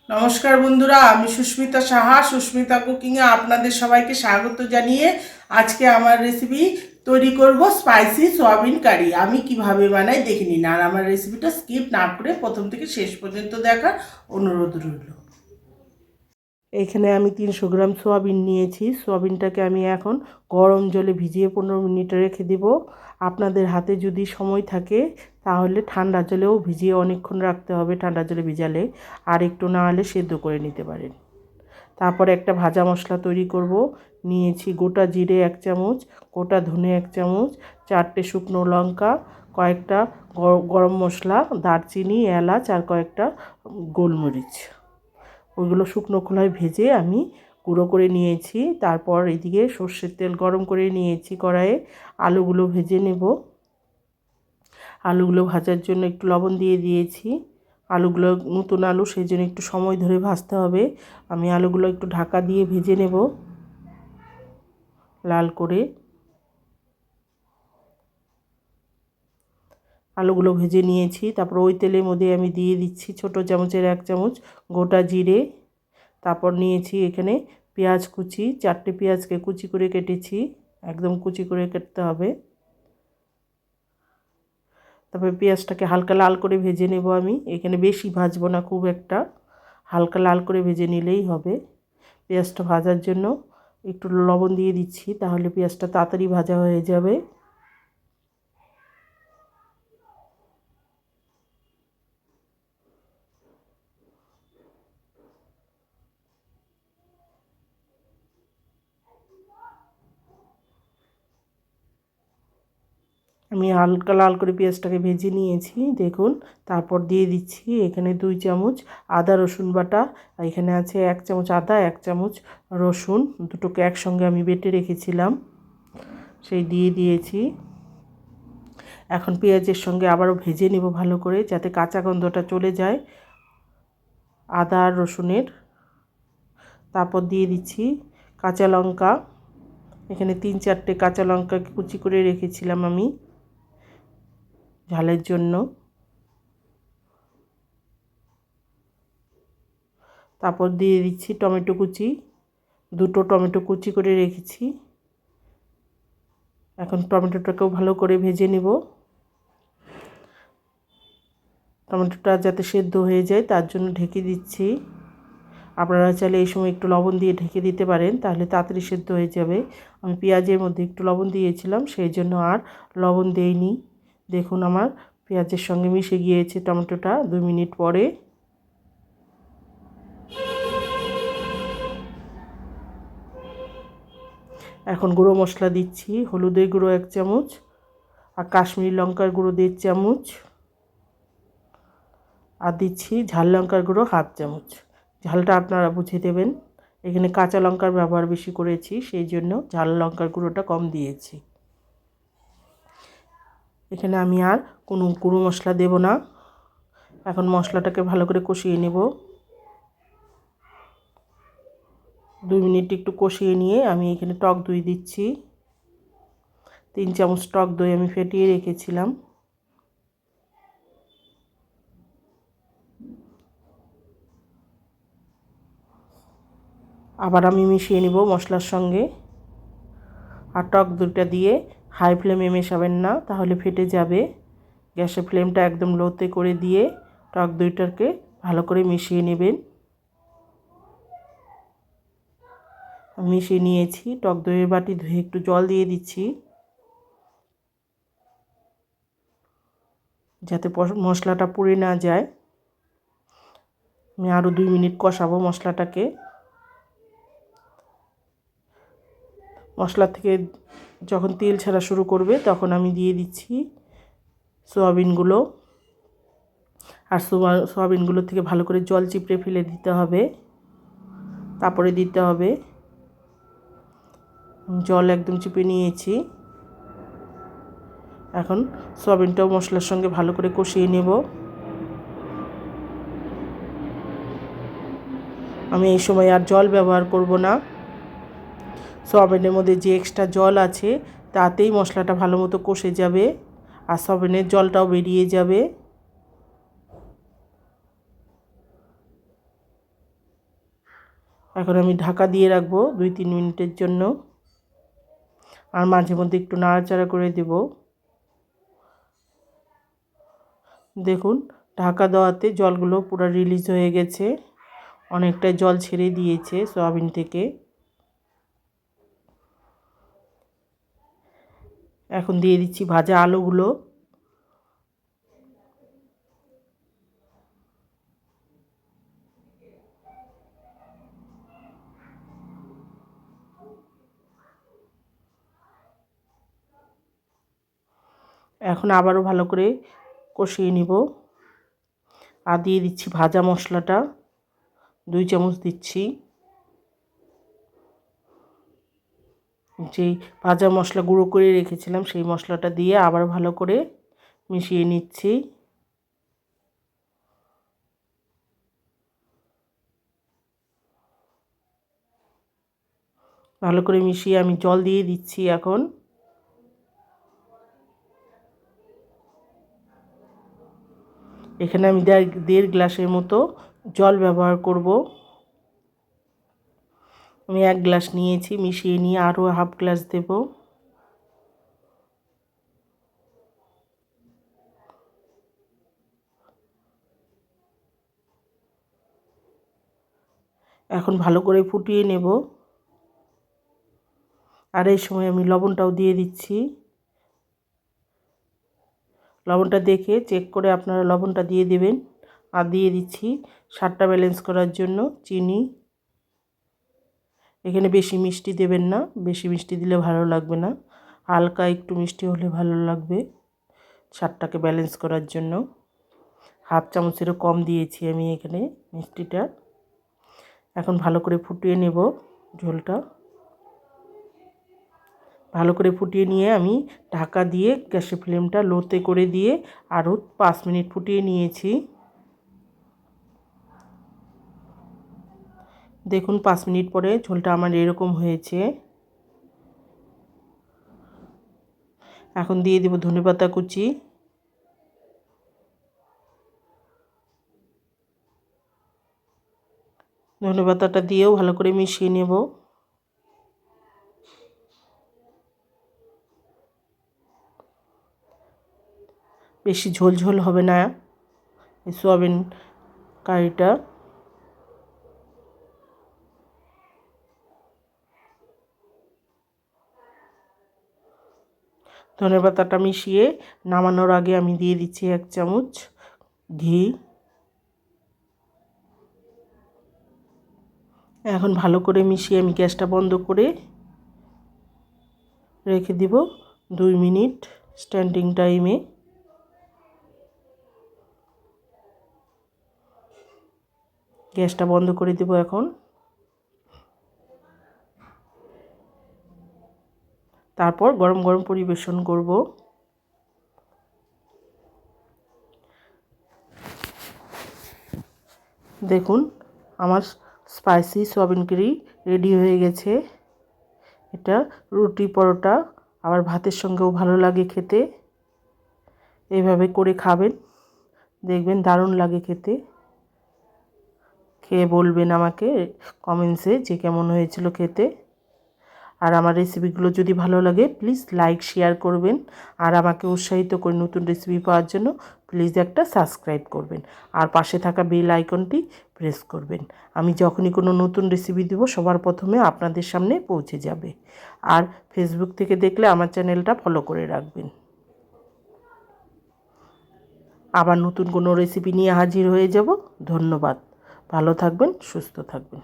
নমস্কার বন্ধুরা, আমি সুস্মিতা সাহা। সুস্মিতা কুকিংয়ে আপনাদের সবাইকে স্বাগত জানিয়ে আজকে আমার রেসিপি তৈরি করব স্পাইসি সোয়াবিন কারি। আমি কিভাবে বানাই দেখে নিন, আর আমার রেসিপিটা স্কিপ না করে প্রথম থেকে শেষ পর্যন্ত দেখার অনুরোধ রইল। এখানে আমি 300 গ্রাম সোয়াবিন নিয়েছি। সোয়াবিনটাকে আমি এখন গরম জলে ভিজিয়ে 15 মিনিট রেখে দেব। আপনাদের হাতে যদি সময় থাকে তাহলে ঠান্ডা জলেও ভিজিয়ে অনেকক্ষণ রাখতে হবে। ঠান্ডা জলে ভিজালে আর একটু না হলে সেদ্ধ করে নিতে পারেন। তারপরে একটা ভাজা মশলা তৈরি করব। নিয়েছি গোটা জিরে 1 চামচ, গোটা ধনে 1 চামচ, 4টে শুকনো লঙ্কা, কয়েকটা গরম মশলা, দারচিনি, এলাচ আর কয়েকটা গোলমরিচ। ওইগুলো শুকনো খোলায় ভেজে আমি গুঁড়ো করে নিয়েছি। তারপর এদিকে সর্ষের তেল গরম করে নিয়েছি কড়াইয়ে। আলুগুলো ভেজে নেব। আলুগুলো ভাজার জন্য একটু লবণ দিয়ে দিয়েছি। আলুগুলো নতুন আলু, সেই জন্য একটু সময় ধরে ভাজতে হবে। আমি আলুগুলো একটু ঢাকা দিয়ে ভেজে নেব লাল করে। আলুগুলো ভেজে নিয়েছি। তারপর ওই তেলের মধ্যে আমি দিয়ে দিচ্ছি ছোটো চামচের 1 চামচ গোটা জিরে। তারপর নিয়েছি এখানে পেঁয়াজ কুচি, 4টে পেঁয়াজকে কুচি করে কেটেছি, একদম কুচি করে কাটতে হবে। তারপরে পেঁয়াজটাকে হালকা লাল করে ভেজে নেব। আমি এখানে বেশি ভাজবো না, খুব একটা হালকা লাল করে ভেজে নিলেই হবে। পেঁয়াজটা ভাজার জন্য একটু লবণ দিয়ে দিচ্ছি, তাহলে পেঁয়াজটা তাড়াতাড়ি ভাজা হয়ে যাবে। আমি হালকা লাল করে পেঁয়াজটাকে ভেজে নিয়েছি, দেখুন। তারপর দিয়ে দিচ্ছি এখানে 2 চামচ আদা রসুন বাটা। এখানে আছে 1 চামচ আদা, 1 চামচ রসুন, দুটোকে একসঙ্গে আমি বেটে রেখেছিলাম, সেই দিয়ে দিয়েছি। এখন পেঁয়াজের সঙ্গে আবারও ভেজে নেব ভালো করে, যাতে কাঁচা গন্ধটা চলে যায় আদা আর রসুনের। তারপর দিয়ে দিচ্ছি কাঁচা লঙ্কা। এখানে 3-4টে কাঁচা লঙ্কা কুচি করে রেখেছিলাম আমি ঝালের জন্য। তারপর দিয়ে দিচ্ছি টমেটো কুচি, 2টো টমেটো কুচি করে রেখেছি। এখন টমেটোটাকেও ভালো করে ভেজে নেব। টমেটোটা যাতে সেদ্ধ হয়ে যায় তার জন্য ঢেকে দিচ্ছি। আপনারা চাইলে এই সময় একটু লবণ দিয়ে ঢেকে দিতে পারেন, তাহলে তাড়াতাড়ি সেদ্ধ হয়ে যাবে। আমি পেঁয়াজের মধ্যে একটু লবণ দিয়েছিলাম, সেই জন্য আর লবণ দেইনি। দেখুন আমার পেঁয়াজের সঙ্গে মিশে গিয়েছে টমেটোটা 2 মিনিট পরে। এখন গুঁড়ো মশলা দিচ্ছি। হলুদের গুঁড়ো 1 চামচ আর কাশ্মীরি লঙ্কার গুঁড়ো 1.5 চামচ, আর দিচ্ছি ঝাল লঙ্কার গুঁড়ো 1/2 চামচ। ঝালটা আপনারা বুঝে দেবেন। এখানে কাঁচা লঙ্কার ব্যবহার বেশি করেছি, সেই জন্য ঝাল লঙ্কার গুঁড়োটা কম দিয়েছি। এখানে আমি আর কোনো গুঁড়ো মশলা দেব না। এখন মশলাটাকে ভালো করে কষিয়ে নেব। 2 মিনিট একটু কষিয়ে নিয়ে আমি এখানে টক দই দিচ্ছি। 3 চামচ টক দই আমি ফেটিয়ে রেখেছিলাম। আবার আমি মিশিয়ে নেব মশলার সঙ্গে। আর টক দইটা দিয়ে হাই ফ্লেমে মেশাবেন না, তাহলে ফেটে যাবে। গ্যাসের ফ্লেমটা একদম লোতে করে দিয়ে টক দইটাকে ভালো করে মিশিয়ে নেবেন। মিশিয়ে নিয়েছি। টক দইয়ের বাটি ধুয়ে একটু জল দিয়ে দিচ্ছি, যাতে মশলাটা পুড়ে না যায়। আমি আরও 2 মিনিট কষাবো মশলাটাকে। মশলা থেকে যখন তেল ছাড়া শুরু করবে তখন আমি দিয়ে দিচ্ছি সোয়াবিনগুলো। আর সোয়াবিনগুলো থেকে ভালো করে জল চিপড়ে ফেলে দিতে হবে। তারপরে দিতে হবে, জল একদম চিপে নিয়েছি। এখন সোয়াবিনটাও মশলার সঙ্গে ভালো করে কষিয়ে নেব। আমি এই সময় আর জল ব্যবহার করব না। সোয়াবিনের মধ্যে যে এক্সট্রা জল আছে তাতেই মশলাটা ভালো মতো কষে যাবে, আর সোয়াবিনের জলটাও বেরিয়ে যাবে। এখন আমি ঢাকা দিয়ে রাখবো 2-3 মিনিটের জন্য। আর মাঝে মধ্যে একটু নাড়াচাড়া করে দেব। দেখুন ঢাকা দেওয়াতে জলগুলো পুরো রিলিজ হয়ে গেছে, অনেকটাই জল ছেড়ে দিয়েছে সয়াবিন থেকে। এখন দিয়ে দিচ্ছি ভাজা আলুগুলো। এখন আবারও ভালো করে কষিয়ে নিব। আর দিয়ে দিচ্ছি ভাজা মশলাটা, 2 চামচ দিচ্ছি। যেই ভাজা মশলা গুঁড়ো করে রেখেছিলাম সেই মশলাটা দিয়ে আবার ভালো করে মিশিয়ে নিচ্ছি। ভালো করে মিশিয়ে আমি জল দিয়ে দিচ্ছি। এখন এখানে আমি 1.5 গ্লাসের মতো জল ব্যবহার করব। আমি 1 গ্লাস নিয়েছি, মিশিয়ে নিয়ে আরও হাফ গ্লাস দেব। এখন ভালো করে ফুটিয়ে নেব। আর এই সময় আমি লবণটাও দিয়ে দিচ্ছি। লবণটা দেখে চেক করে আপনারা লবণটা দিয়ে দেবেন। আর দিয়ে দিচ্ছি স্বাদটা ব্যালেন্স করার জন্য চিনি। এখানে বেশি মিষ্টি দেবেন না, বেশি মিষ্টি দিলে ভালো লাগবে না, হালকা একটু মিষ্টি হলে ভালো লাগবে স্বাদটাকে ব্যালেন্স করার জন্য। হাফ চামচেরও কম দিয়েছি আমি এখানে মিষ্টিটা। এখন ভালো করে ফুটিয়ে নেব ঝোলটা। ভালো করে ফুটিয়ে নিয়ে আমি ঢাকা দিয়ে গ্যাসের ফ্লেমটা লোতে করে দিয়ে আরও 5 মিনিট ফুটিয়ে নিয়েছি। দেখুন 5 মিনিট পরে ঝোলটা আমার এরকম হয়েছে। এখন দিয়ে দেব ধনেপাতা কুচি। ধনেপাতাটা দিয়েও ভালো করে মিশিয়ে নেব। বেশি ঝোল ঝোল হবে না এই সয়াবিন কারিটা। ধনেপাতাটা মিশিয়ে নামানোর আগে আমি দিয়ে দিচ্ছি 1 চামচ ঘি। এখন ভালো করে মিশিয়ে আমি গ্যাসটা বন্ধ করে রেখে দিব 2 মিনিট স্ট্যান্ডিং টাইমে। গ্যাসটা বন্ধ করে দেব এখন। তারপর গরম গরম পরিবেশন করব। দেখুন আমার স্পাইসি সয়াবিন কারি রেডি হয়ে গেছে। এটা রুটি পরোটা আবার ভাতের সঙ্গেও ভালো লাগে খেতে। এইভাবে করে খাবেন, দেখবেন দারুণ লাগে খেতে। খেয়ে বলবেন আমাকে কমেন্টসে যে কেমন হয়েছিল খেতে। আর আমার রেসিপিগুলো যদি ভালো লাগে প্লিজ লাইক শেয়ার করবেন। আর আমাকে উৎসাহিত করে নতুন রেসিপি পাওয়ার জন্য প্লিজ একটা সাবস্ক্রাইব করবেন। আর পাশে থাকা বেল আইকনটি প্রেস করবেন। আমি যখনই কোনো নতুন রেসিপি দেব সবার প্রথমে আপনাদের সামনে পৌঁছে যাবে। আর ফেসবুক থেকে দেখলে আমার চ্যানেলটা ফলো করে রাখবেন। আবার নতুন কোনো রেসিপি নিয়ে হাজির হয়ে যাব। ধন্যবাদ। ভালো থাকবেন, সুস্থ থাকবেন।